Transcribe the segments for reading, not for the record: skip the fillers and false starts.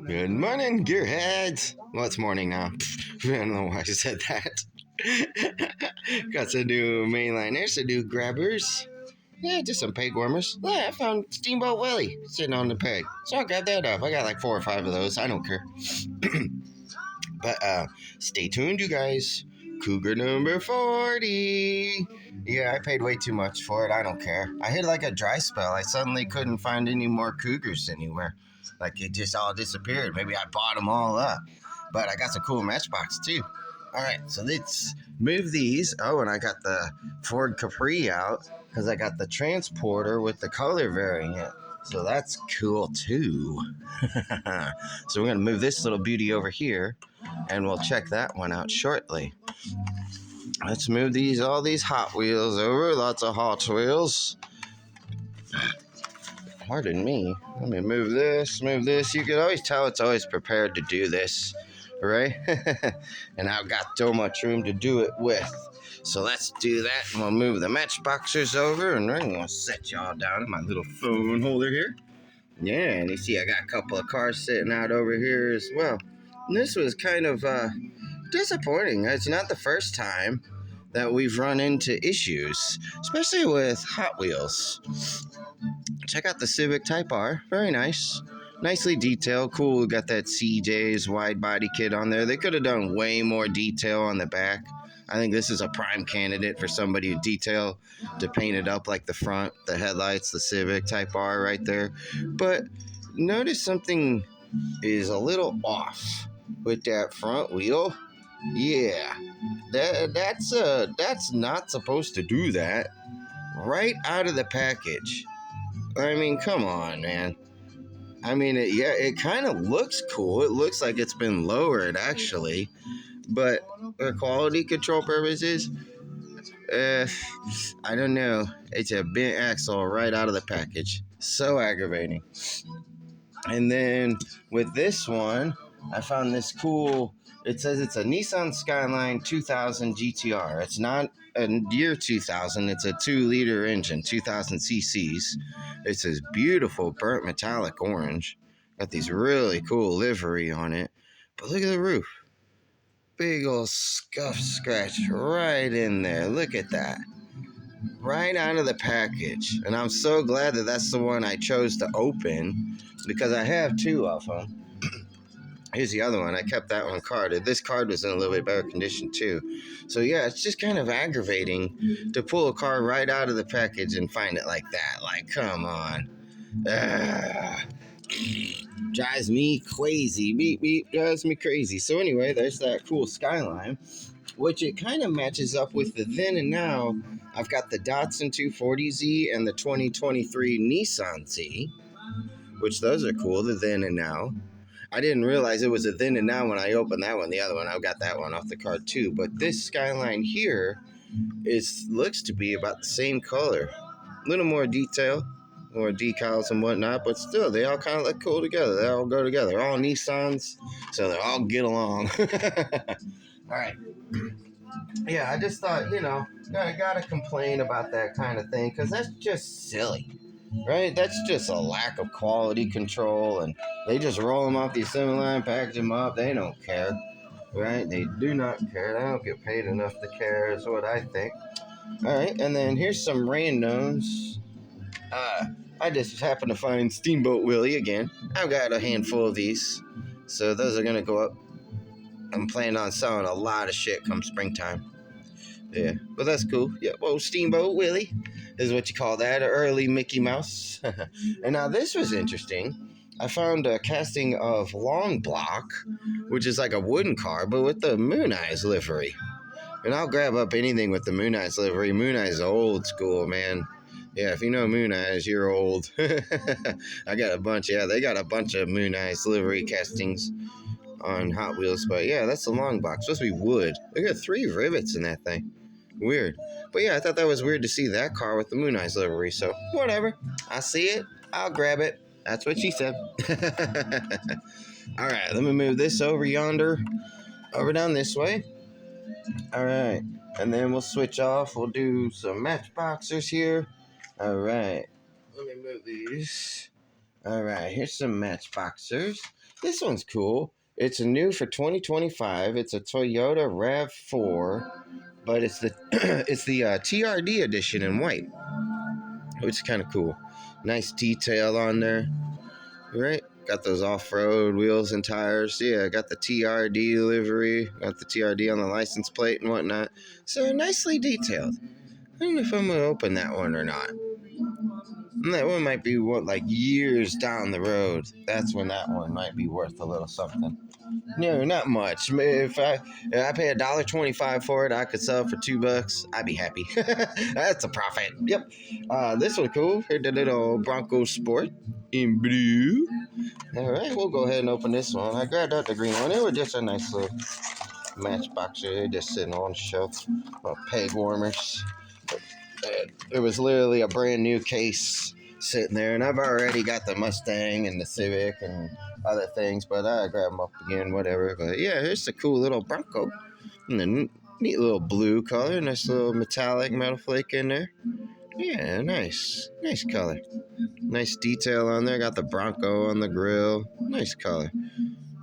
Good morning, gearheads. Well, it's morning now. I don't know why I said that. Got some new mainliners, some new grabbers. Yeah, just some peg warmers. Yeah, I found Steamboat Willie sitting on the peg. So I grabbed that up. I got like 4 or 5 of those. I don't care. But stay tuned, you guys. Cougar number 40. Yeah, I paid way too much for it. I don't care. I hit like a dry spell. I suddenly couldn't find any more Cougars anywhere. Like it just all disappeared. Maybe I bought them all up. But I got some cool Matchbox too. All right, so let's move these. Oh, and I got the Ford Capri out because I got the Transporter with the color variant. So that's cool too. So we're going to move this little beauty over here and we'll check that one out shortly. Let's move all these Hot Wheels over. Lots of Hot Wheels. Pardon me. Let me move this. You can always tell it's always prepared to do this, right? And I've got so much room to do it with. So let's do that. And we'll move the Matchboxers over and I'm going to set y'all down in my little phone holder here. Yeah, and you see I got a couple of cars sitting out over here as well. And this was kind of disappointing. It's not the first time that we've run into issues, especially with Hot Wheels. Check out the Civic Type R. Very nice. Nicely detailed. Cool. Got that CJ's wide body kit on there. They could have done way more detail on the back. I think this is a prime candidate for somebody to paint it up like the front, the headlights, the Civic Type R right there. But notice something is a little off with that front wheel. Yeah, that's not supposed to do that right out of the package. I mean, come on, man. I mean, it kind of looks cool. It looks like it's been lowered, actually. But for quality control purposes, I don't know. It's a bent axle right out of the package. So aggravating. And then with this one, I found this cool. It says it's a Nissan Skyline 2000 GTR. It's not a year 2000. It's a 2-liter engine, 2000 cc's. It's this beautiful burnt metallic orange. Got these really cool livery on it. But look at the roof. Big old scuff scratch right in there. Look at that. Right out of the package. And I'm so glad that that's the one I chose to open because I have 2 of them. Here's the other one. I kept that one carded. This card was in a little bit better condition too. So yeah, it's just kind of aggravating to pull a car right out of the package and find it like that. Like, come on. Drives me crazy. Beep, beep, drives me crazy. So anyway, there's that cool Skyline, which it kind of matches up with the then and now. I've got the Datsun 240Z and the 2023 Nissan Z, which those are cool, the then and now. I didn't realize it was a then and now when I opened that one. The other one, I got that one off the card too. But this Skyline here looks to be about the same color. A little more detail, more decals and whatnot, but still, they all kind of look cool together. They all go together. All Nissans, so they all get along. All right. Yeah, I just thought, I gotta complain about that kind of thing because that's just silly. Right? That's just a lack of quality control, and they just roll them off the assembly line, package them up. They don't care, right? They do not care. They don't get paid enough to care, is what I think. All right, and then here's some randoms. I just happened to find Steamboat Willie again. I've got a handful of these, so those are gonna go up. I'm planning on selling a lot of shit come springtime. Yeah, but that's cool. Yeah, well, Steamboat Willie is what you call that, early Mickey Mouse. And now this was interesting. I found a casting of Long Block, which is like a wooden car, but with the Moon Eyes livery. And I'll grab up anything with the Moon Eyes livery. Moon Eyes is old school, man. Yeah, if you know Moon Eyes, you're old. I got a bunch. Yeah, they got a bunch of Moon Eyes livery castings on Hot Wheels. But yeah, that's the Long Block. It's supposed to be wood. They got 3 rivets in that thing. Weird. But yeah, I thought that was weird to see that car with the Moon Eyes livery. So, whatever. I see it. I'll grab it. That's what she said. All right, let me move this over yonder. Over down this way. All right. And then we'll switch off. We'll do some Matchboxers here. All right. me move these. All right, here's some Matchboxers. This one's cool. It's a new for 2025. It's a Toyota RAV4, but it's the it's the TRD edition in white, which is kind of cool. Nice detail on there, right? Got those off-road wheels and tires. Yeah, got the TRD livery. Got the TRD on the license plate and whatnot. So nicely detailed. I don't know if I'm gonna open that one or not. And that one might be like years down the road. That's when that one might be worth a little something. No, not much. If I pay $1.25 for it, I could sell it for $2. I'd be happy. That's a profit. Yep. This one cool. Here's the little Bronco Sport in blue. All right, we'll go ahead and open this one. I grabbed out the green one. It was just a nice little Matchbox here, just sitting on the shelf. Peg warmers. It was literally a brand new case sitting there, and I've already got the Mustang and the Civic and other things, but I grab them up again, whatever. But yeah, here's the cool little Bronco. And the neat little blue color, nice little metallic metal flake in there. Yeah, nice color. Nice detail on there. Got the Bronco on the grill. Nice color.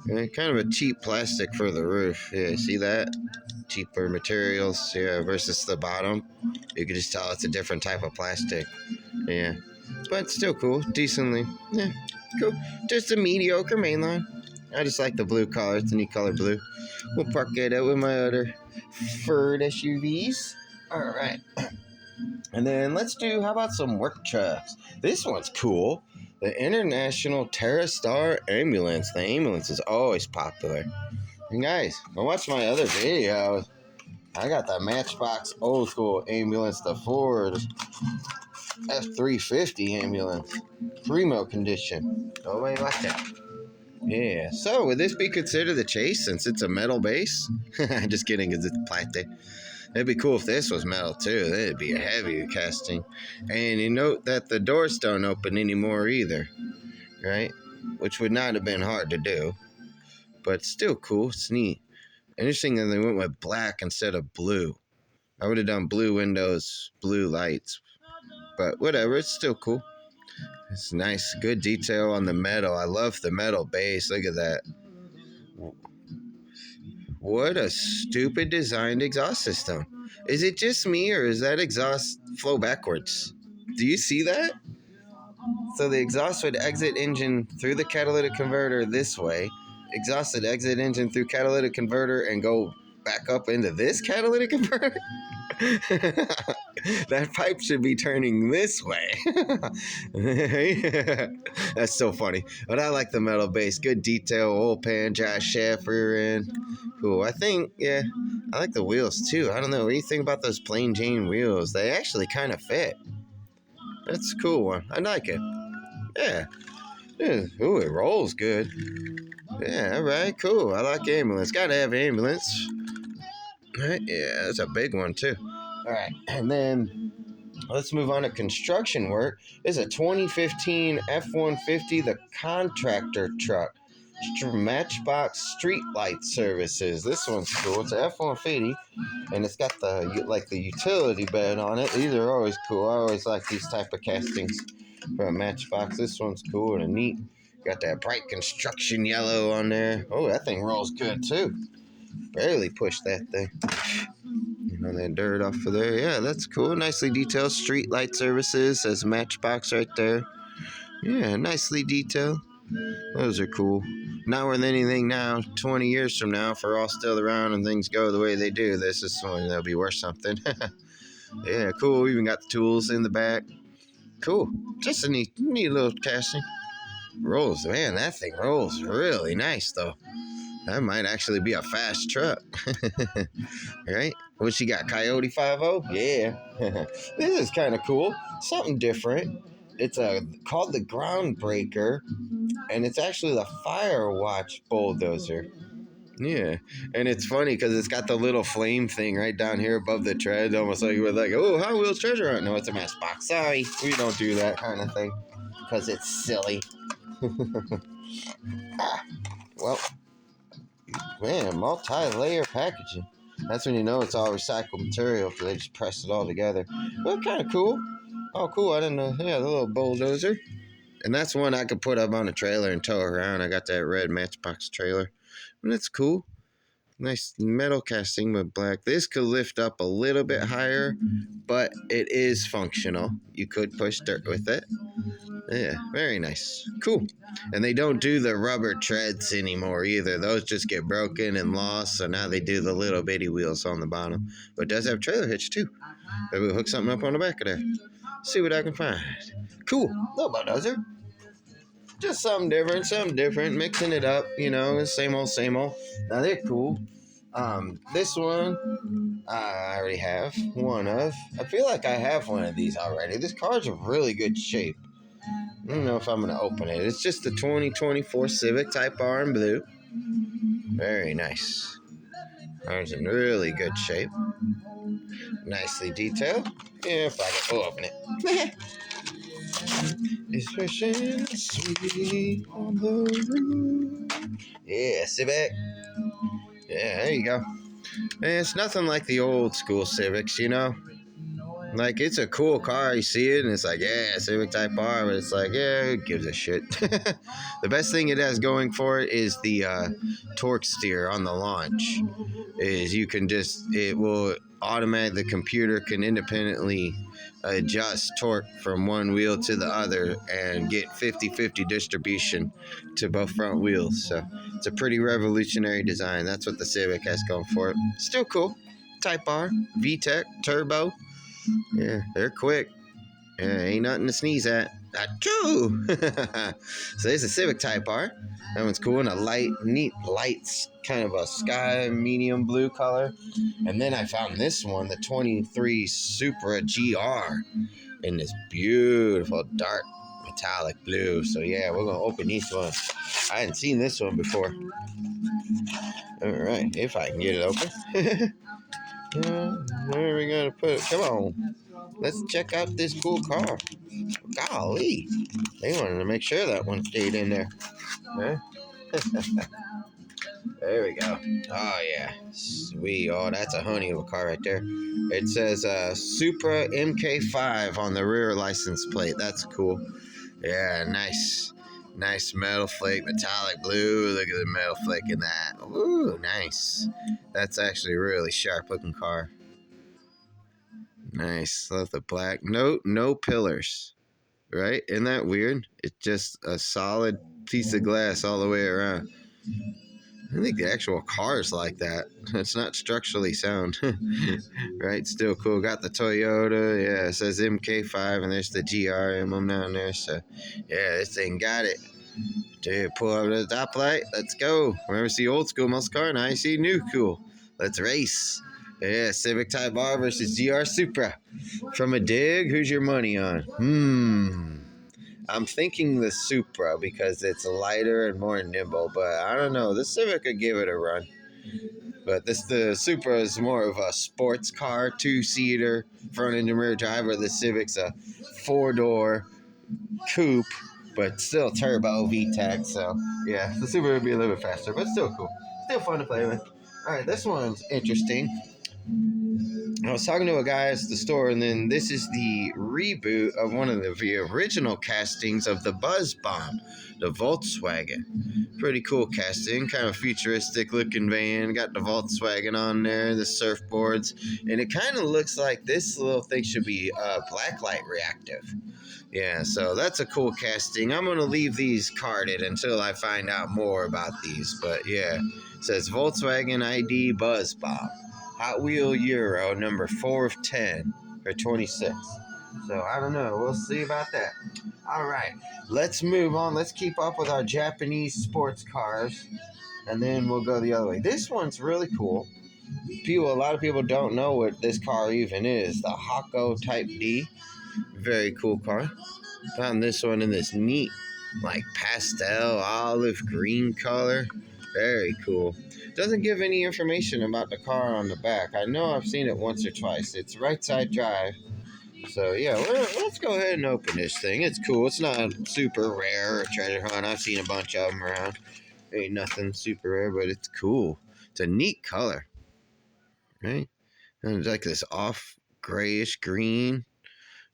Yeah, kind of a cheap plastic for the roof. Yeah, see that? Cheaper materials, yeah, versus the bottom. You can just tell it's a different type of plastic. Yeah, but still cool, decently. Yeah, cool. Just a mediocre mainline. I just like the blue color. It's a neat color blue. We'll park it out with my other Ford SUVs. All right. And then let's do, how about some work trucks? This one's cool. The International TerraStar Ambulance. The ambulance is always popular. And guys, go watch my other videos. I got the Matchbox old school ambulance, the Ford F-350 ambulance. Primo condition. Nobody like that. Yeah, so would this be considered the chase since it's a metal base? Just kidding, because it's plastic. It'd be cool if this was metal too. That'd be a heavy casting. And you note that the doors don't open anymore either, right? Which would not have been hard to do, but still cool. It's neat. Interesting that they went with black instead of blue. I would have done blue windows, blue lights, but whatever. It's still cool. It's nice, good detail on the metal. I love the metal base. Look at that. What a stupid designed exhaust system. Is it just me, or is that exhaust flow backwards? Do you see that? So the exhaust would exit engine through the catalytic converter this way, exhaust would exit engine through catalytic converter and go back up into this catalytic converter? That pipe should be turning this way. That's so funny. But I like the metal base. Good detail, oil pan, drive shaft, rear end. Cool. I think, yeah, I like the wheels too. I don't know. What do you think about those plain Jane wheels? They actually kind of fit. That's a cool one. I like it. Yeah. Ooh, it rolls good. Yeah, all right, cool. I like ambulance. Gotta have ambulance. Right? Yeah, that's a big one too. All right, and then let's move on to construction work. This is a 2015 F-150, the contractor truck. Matchbox Street Light Services. This one's cool. It's an F-150, and it's got the utility bed on it. These are always cool. I always like these type of castings for a Matchbox. This one's cool and neat. Got that bright construction yellow on there. Oh, that thing rolls good too. Barely pushed that thing. You know, that dirt off of there. Yeah, that's cool. Nicely detailed. Street Light Services. Says Matchbox right there. Yeah, nicely detailed. Those are cool. Not worth anything now. 20 years from now, if we're all still around and things go the way they do, this is something that'll be worth something. Yeah, cool. We even got the tools in the back. Cool. Just a neat little casting. Rolls, man, that thing rolls really nice though. That might actually be a fast truck. Right? What she got, Coyote 5.0? Yeah. This is kind of cool. Something different. It's called the Groundbreaker, and it's actually the Firewatch bulldozer. Yeah, and it's funny because it's got the little flame thing right down here above the tread, almost like we're like, oh, Hot Wheels treasure hunt. No, it's a Matchbox. Sorry, we don't do that kind of thing because it's silly. Well, man, multi-layer packaging. That's when you know it's all recycled material because they just press it all together. Well, kind of cool. Oh, cool. I didn't know. Yeah, the little bulldozer. And that's one I could put up on a trailer and tow around. I got that red Matchbox trailer. And that's cool. Nice metal casting with black. This could lift up a little bit higher, but it is functional. You could push dirt with it. Yeah, very nice. Cool. And they don't do the rubber treads anymore either. Those just get broken and lost, so now they do the little bitty wheels on the bottom. But it does have trailer hitch too. Maybe we'll hook something up on the back of there. See what I can find. Cool. Little bulldozer. Just something different, mixing it up, same old, same old. Now they're cool. This one I already have one of. I feel like I have one of these already. This car's in really good shape. I don't know if I'm gonna open it. It's just the 2024 Civic Type R in blue. Very nice. Car's in really good shape. Nicely detailed. Yeah, if I can open it. It's fresh and sweet on the roof. Yeah, Civic. Yeah, there you go. And it's nothing like the old school Civics, Like, it's a cool car. You see it, and it's like, yeah, Civic Type R, but it's like, yeah, who gives a shit? The best thing it has going for it is the torque steer on the launch. Is you can it will automatically, the computer can independently adjust torque from one wheel to the other and get 50-50 distribution to both front wheels. So it's a pretty revolutionary design. That's what the Civic has going for it. Still cool. Type R, VTEC, turbo. Yeah, they're quick. Yeah, ain't nothing to sneeze at. Achoo! So there's a Civic Type R. That one's cool in a neat lights, kind of a sky medium blue color. And then I found this one, the 23 Supra GR, in this beautiful dark metallic blue. So yeah, we're gonna open this one. I hadn't seen this one before. All right, if I can get it open. Where are we gonna put it? Come on. Let's check out this cool car. Golly. They wanted to make sure that one stayed in there. Huh? There we go. Oh, yeah. Sweet. Oh, that's a honey of a car right there. It says Supra MK5 on the rear license plate. That's cool. Yeah, nice. Nice metal flake, metallic blue. Look at the metal flake in that. Ooh, nice. That's actually a really sharp looking car. Nice. Love the black. No pillars. Right? Isn't that weird? It's just a solid piece of glass all the way around. I think the actual car is like that. It's not structurally sound. Right? Still cool. Got the Toyota. Yeah, it says MK5, and there's the GR emblem down there. So, yeah, this thing got it. Dude, pull up to the top light. Let's go. Whenever see old school muscle car, now you see new cool. Let's race. Yeah, Civic Type R versus GR Supra. From a dig, who's your money on? I'm thinking the Supra because it's lighter and more nimble, but I don't know. The Civic could give it a run. But the Supra is more of a sports car, two-seater, front and rear driver. The Civic's a four-door coupe, but still turbo VTEC. So, yeah, the Supra would be a little bit faster, but still cool. Still fun to play with. All right, this one's interesting. I was talking to a guy at the store, and then this is the reboot of one of the original castings of the Buzz Bomb, the Volkswagen. Pretty cool casting, kind of futuristic looking van. Got the Volkswagen on there, the surfboards, and it kind of looks like this little thing should be blacklight reactive. Yeah, so that's a cool casting. I'm going to leave these carded until I find out more about these. But yeah, it says Volkswagen ID Buzz Bomb. Hot Wheel Euro number 4 of 10 for 26. So I don't know. We'll see about that. All right, let's move on. Let's keep up with our Japanese sports cars, and then we'll go the other way. This one's really cool. A lot of people don't know what this car even is. The Hako Type D. Very cool car. Found this one in this neat, like pastel olive green color. Very cool. Doesn't give any information about the car on the back. I know I've seen it once or twice. It's right side drive. So yeah, let's go ahead and open this thing. It's cool. It's not super rare or treasure hunt. I've seen a bunch of them around. Ain't nothing super rare, but it's cool. It's a neat color, right? And it's like this off grayish green.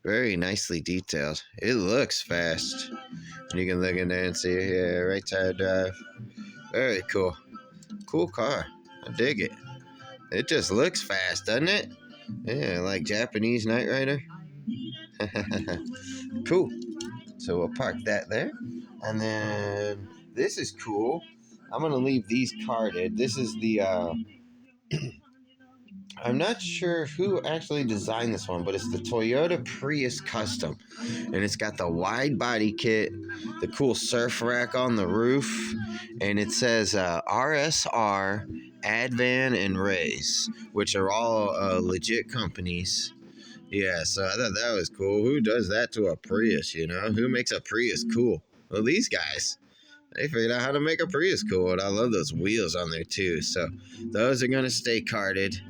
Very nicely detailed. It looks fast. You can look in there and see, yeah, right tire drive. Very cool. Cool car. I dig it. It just looks fast, doesn't it? Yeah, like Japanese Knight Rider. Cool. So we'll park that there. And then this is cool. I'm going to leave these carded. This is the I'm not sure who actually designed this one, but it's the Toyota Prius Custom. And it's got the wide body kit, the cool surf rack on the roof, and it says RSR, Advan, and Rays, which are all legit companies. Yeah, so I thought that was cool. Who does that to a Prius, you know? Who makes a Prius cool? Well, these guys. They figured out how to make a Prius cool, and I love those wheels on there too. So those are going to stay carded.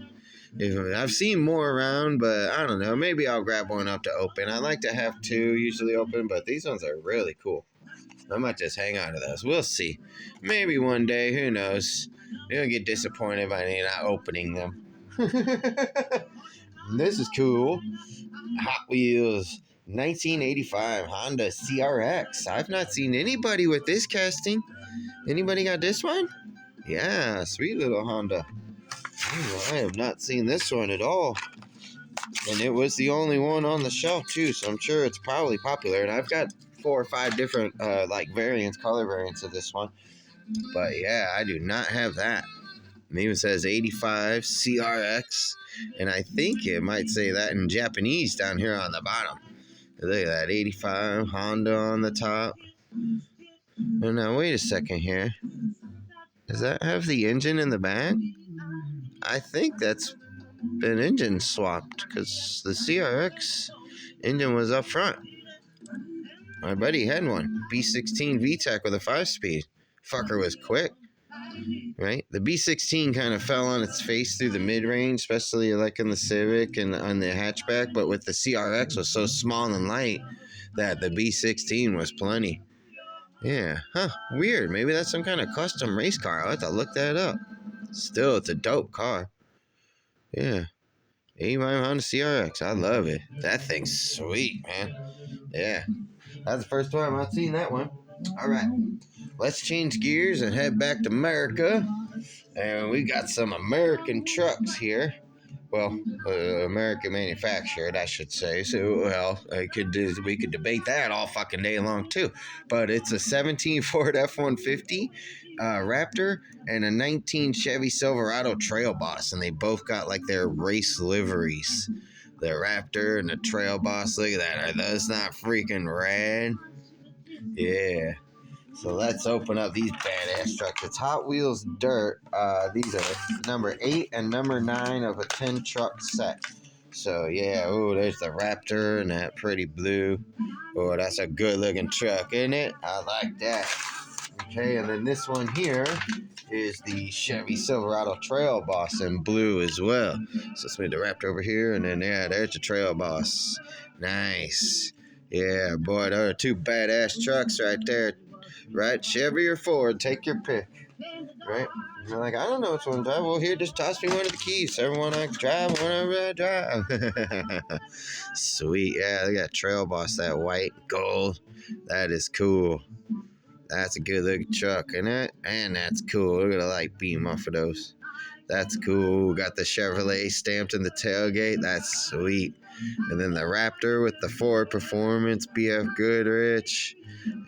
I've seen more around, but I don't know. Maybe I'll grab one up to open. I like to have two usually open, but these ones are really cool. I might just hang on to those. We'll see. Maybe one day. Who knows? You'll get disappointed by me not opening them. This is cool. Hot Wheels 1985 Honda CRX. I've not seen anybody with this casting. Anybody got this one? Yeah, sweet little Honda. I have not seen this one at all. And it was the only one on the shelf too, so I'm sure it's probably popular. And I've got 4 or 5 different variants, color variants of this one. But yeah, I do not have that. It even says 85 CRX, and I think it might say that in Japanese down here on the bottom. Look at that, 85 Honda on the top. And now wait a second here. Does that have the engine in the back? I think that's been engine swapped because the CRX engine was up front. My buddy had one, B16 VTEC with a 5-speed. Fucker was quick, right? The B16 kind of fell on its face through the mid-range, especially like in the Civic and on the hatchback, but with the CRX was so small and light that the B16 was plenty. Yeah, weird. Maybe that's some kind of custom race car. I'll have to look that up. Still, it's a dope car. Yeah. 85 Honda CRX. I love it. That thing's sweet, man. Yeah. That's the first time I've seen that one. All right. Let's change gears and head back to America. And we got some American trucks here. Well, American manufactured, I should say. So, well, we could debate that all fucking day long, too. But it's a 17 Ford F-150 Raptor and a 19 Chevy Silverado Trail Boss. And they both got, like, their race liveries. The Raptor and the Trail Boss. Look at that. Are those not freaking rad? Yeah. So let's open up these badass trucks. It's Hot Wheels Dirt. These are number 8 and number 9 of a 10 truck set. So yeah, oh, there's the Raptor and that pretty blue. Oh, that's a good looking truck, isn't it? I like that. Okay, and then this one here is the Chevy Silverado Trail Boss in blue as well. So let's move the Raptor over here, and then yeah, there's the Trail Boss. Nice. Yeah, boy, those are 2 badass trucks right there. Right, Chevy or Ford, take your pick. Right? You're like, I don't know which one to drive. Well, here, just toss me one of the keys. Everyone I drive, whenever I drive. Sweet, yeah, they got Trail Boss, that white gold. That is cool. That's a good looking truck, isn't it? And that's cool. Look at the light beam off of those. That's cool. Got the Chevrolet stamped in the tailgate. That's sweet. And then the Raptor with the Ford Performance BF Goodrich.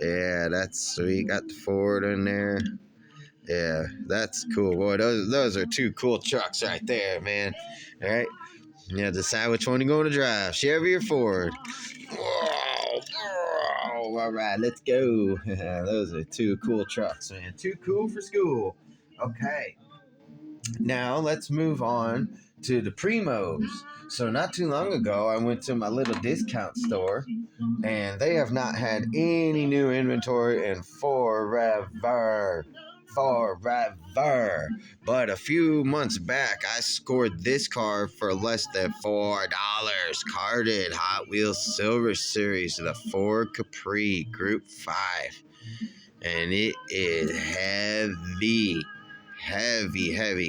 Yeah, that's sweet. Got the Ford in there. Yeah, that's cool. Boy, those are 2 cool trucks right there, man. All right. Yeah, decide which one you're going to drive, Chevy or Ford. Whoa, whoa. All right, let's go. Those are 2 cool trucks, man. Too cool for school. Okay. Now let's move on to the Primos. So not too long ago, I went to my little discount store, and they have not had any new inventory in forever. But a few months back, I scored this car for less than $4. Carded Hot Wheels Silver Series, the Ford Capri Group 5. And it is heavy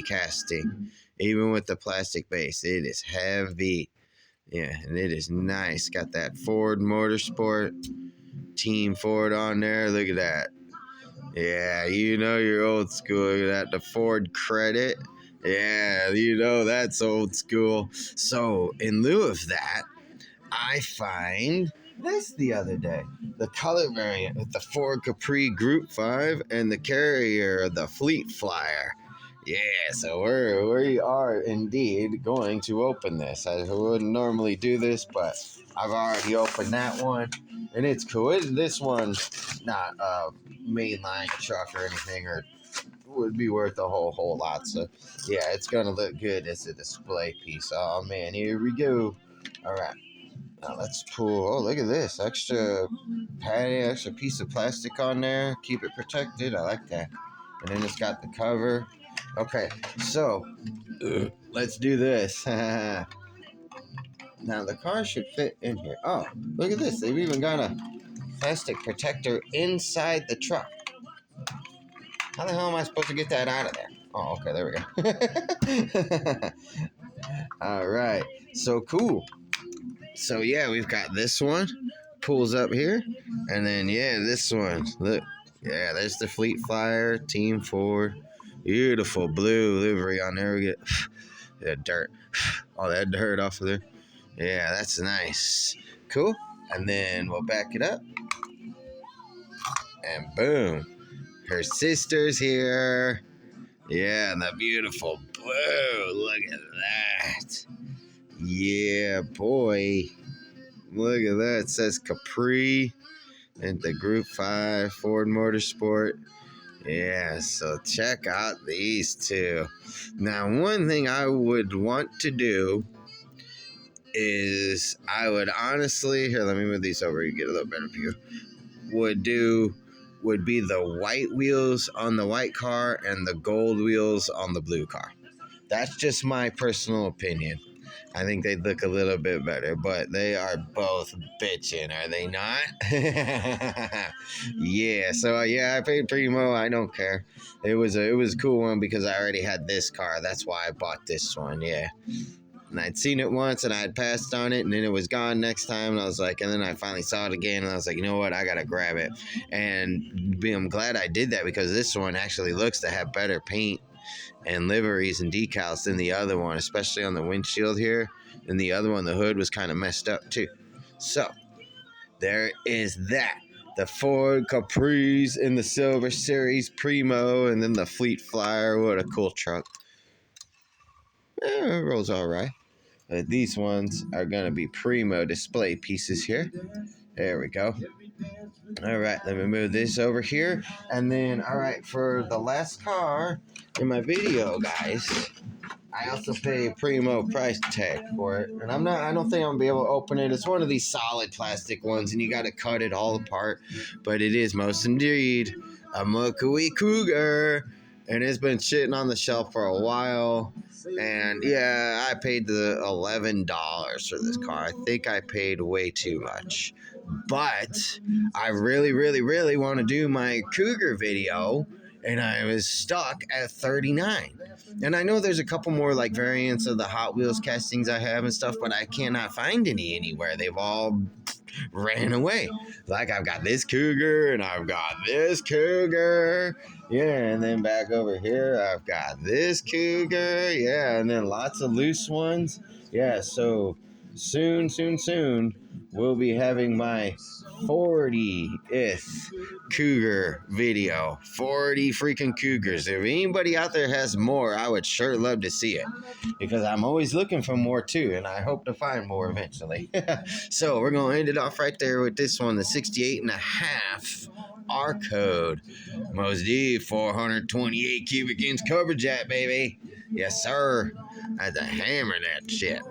casting. Even with the plastic base, it is heavy. Yeah, and it is nice. Got that Ford Motorsport Team Ford on there. Look at that. Yeah, you know you're old school. Look at that. The Ford credit. Yeah, you know that's old school. So, in lieu of that, I find this the other day. The color variant with the Ford Capri Group 5 and the Carrier, the Fleet Flyer. Yeah, so we are indeed going to open this. I wouldn't normally do this, but I've already opened that one, and it's cool. This one's not a mainline truck or anything, or would be worth a whole lot. So yeah, it's gonna look good as a display piece. Oh man, here we go. All right. Now let's pull. Oh, look at this extra padding, extra piece of plastic on there. Keep it protected. I like that. And then it's got the cover. Okay, so let's do this. Now the car should fit in here. Oh, look at this. They've even got a plastic protector inside the truck. How the hell am I supposed to get that out of there? Oh, okay, there we go. All right, so cool. So yeah, we've got this one. Pulls up here, and then yeah, this one. Look, yeah, there's the Fleet Flyer Team Ford. Beautiful blue livery on there. We get that dirt, all that dirt off of there. Yeah, that's nice. Cool. And then we'll back it up, and boom, her sister's here. Yeah, and the beautiful blue. Look at that. Yeah, boy. Look at that. It says Capri and the Group 5 Ford Motorsport. Yeah, so check out these two. Now, one thing I would want to do is I would honestly, here, let me move these over, you get a little better view. Would be the white wheels on the white car and the gold wheels on the blue car. That's just my personal opinion. I think they'd look a little bit better, but they are both bitching, are they not? Yeah, so yeah, I paid primo. I don't care. It was a cool one because I already had this car. That's why I bought this one. Yeah, and I'd seen it once and I had passed on it, and then it was gone next time. And I was like, and then I finally saw it again, and I was like, you know what? I gotta grab it. And I'm glad I did that because this one actually looks to have better paint and liveries and decals than the other one, especially on the windshield here. And the other one, the hood was kind of messed up too. So there is that. The Ford Capris in the Silver Series Primo, and then the Fleet Flyer. What a cool truck. It rolls all right. These ones are going to be Primo display pieces here. There we go. All right, let me move this over here. And then, all right, for the last car in my video, guys, I also pay a primo price tag for it. And I don't think I'm gonna be able to open it. It's one of these solid plastic ones, and you gotta cut it all apart. But it is most indeed a Mokui Cougar. And it's been sitting on the shelf for a while. And yeah, I paid the $11 for this car. I think I paid way too much. But I really, really, really want to do my Cougar video, and I was stuck at 39. And I know there's a couple more like variants of the Hot Wheels castings I have and stuff, but I cannot find any anywhere. They've all ran away. Like I've got this Cougar and I've got this Cougar. Yeah, and then back over here I've got this Cougar. Yeah, and then lots of loose ones. Yeah, so soon we'll be having my 40th Cougar video. 40 freaking Cougars. If anybody out there has more, I would sure love to see it, because I'm always looking for more too, and I hope to find more eventually. So we're going to end it off right there with this one, the 68.5 R code. Mos D 428 cubic inch cover jet, baby. Yes, sir. I had to hammer that shit.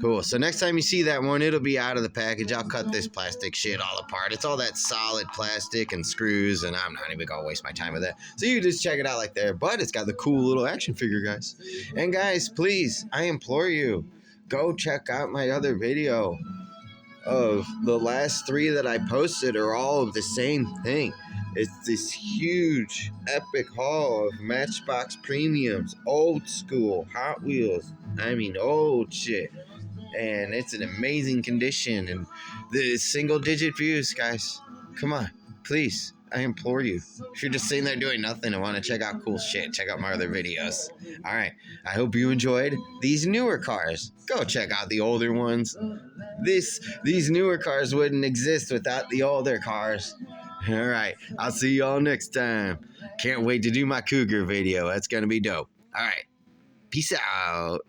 Cool. So next time you see that one, it'll be out of the package. I'll cut this plastic shit all apart. It's all that solid plastic and screws, and I'm not even gonna waste my time with that. So you just check it out like there. But it's got the cool little action figure, guys. And guys, please, I implore you, go check out my other video. Of the last 3 that I posted are all of the same thing. It's this huge, epic haul of Matchbox premiums, old school Hot Wheels. I mean, old shit. and it's in amazing condition. And the single-digit views, guys. Come on, please. I implore you. If you're just sitting there doing nothing and want to check out cool shit, check out my other videos. All right. I hope you enjoyed these newer cars. Go check out the older ones. These newer cars wouldn't exist without the older cars. All right. I'll see y'all next time. Can't wait to do my Cougar video. That's going to be dope. All right. Peace out.